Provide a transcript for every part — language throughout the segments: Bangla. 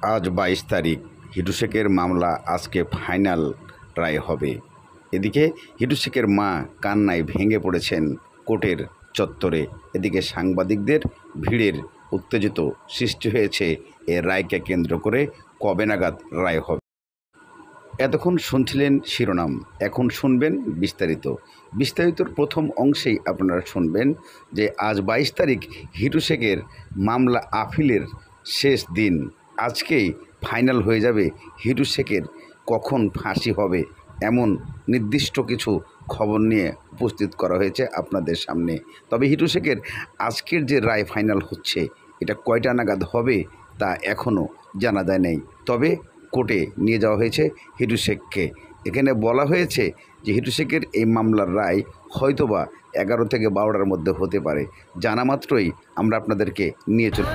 আজ 22 তারিখ। হিটু শেখের মামলা আজকে ফাইনাল রায় হবে। এদিকে হিটু শেখের মা কান্নায় ভেঙে পড়েছেন কোর্টের চত্বরে। এদিকে সাংবাদিকদের ভিড়ের উত্তেজিত সৃষ্টি হয়েছে এ রায়কে কেন্দ্র করে। কবে নাগাদ রায় হবে? এতক্ষণ শুনছিলেন শিরোনাম, এখন শুনবেন বিস্তারিত। বিস্তারিতর প্রথম অংশেই আপনারা শুনবেন যে আজ 22 তারিখ হিটু শেখের মামলা আপিলের শেষ দিন। আজকেই ফাইনাল হয়ে যাবে হিটু শেখের কখন ফাঁসি হবে, এমন নির্দিষ্ট কিছু খবর নিয়ে উপস্থিত করা হয়েছে আপনাদের সামনে। তবে হিটু শেখের আজকের যে রায় ফাইনাল হচ্ছে, এটা কয়টা নাগাদ হবে তা এখনও জানা যায় নাই। তবে কোর্টে নিয়ে যাওয়া হয়েছে হিটু শেখকে। এখানে বলা হয়েছে যে হিটু শেখের এই মামলার রায় হয়তোবা 11 থেকে 12টার মধ্যে হতে পারে। জানা মাত্রই আমরা আপনাদেরকে নিয়ে চলি।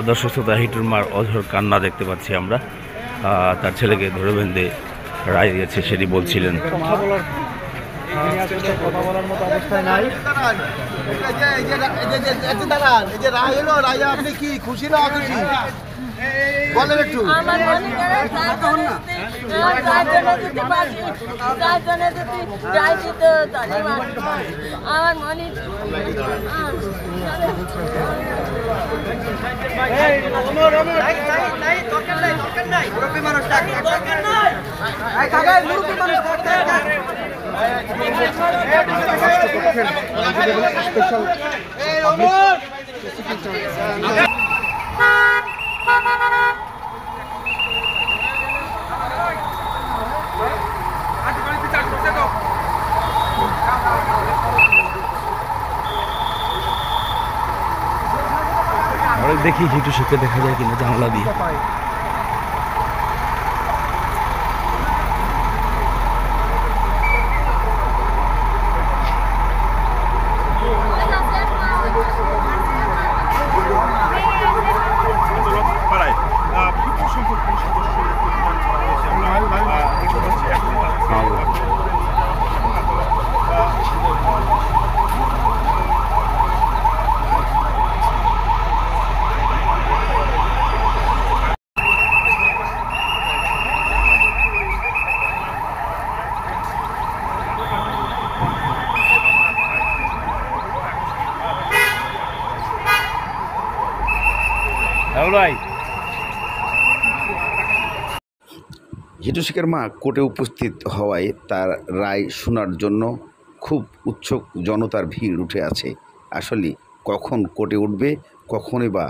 দর্শক শ্রোতা, হিটুর মার অঝোর কান্না দেখতে পাচ্ছি আমরা। তার ছেলেকে ধরে বেঁধে রায় দিয়েছে, সেটি বলছিলেন। কথা বলার মতো অবস্থায় নাই। আপনি কি খুশি না অখুশি বলেন একটু? আমার মনে দেখি হিটু শেখকে দেখা যায় কিনা জানলা দিয়ে। হিটু শেখের মা কোর্টে উপস্থিত হওয়ায় তার রায় শোনার জন্য খুব উৎসুক জনতার ভিড় উঠে আছে। আসলে কখন কোর্টে উঠবে, কখনই বা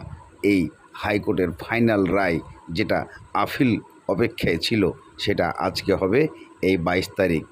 এই হাইকোর্টের ফাইনাল রায় যেটা আপিল অপেক্ষায় ছিল, সেটা আজকে হবে এই 22 তারিখ।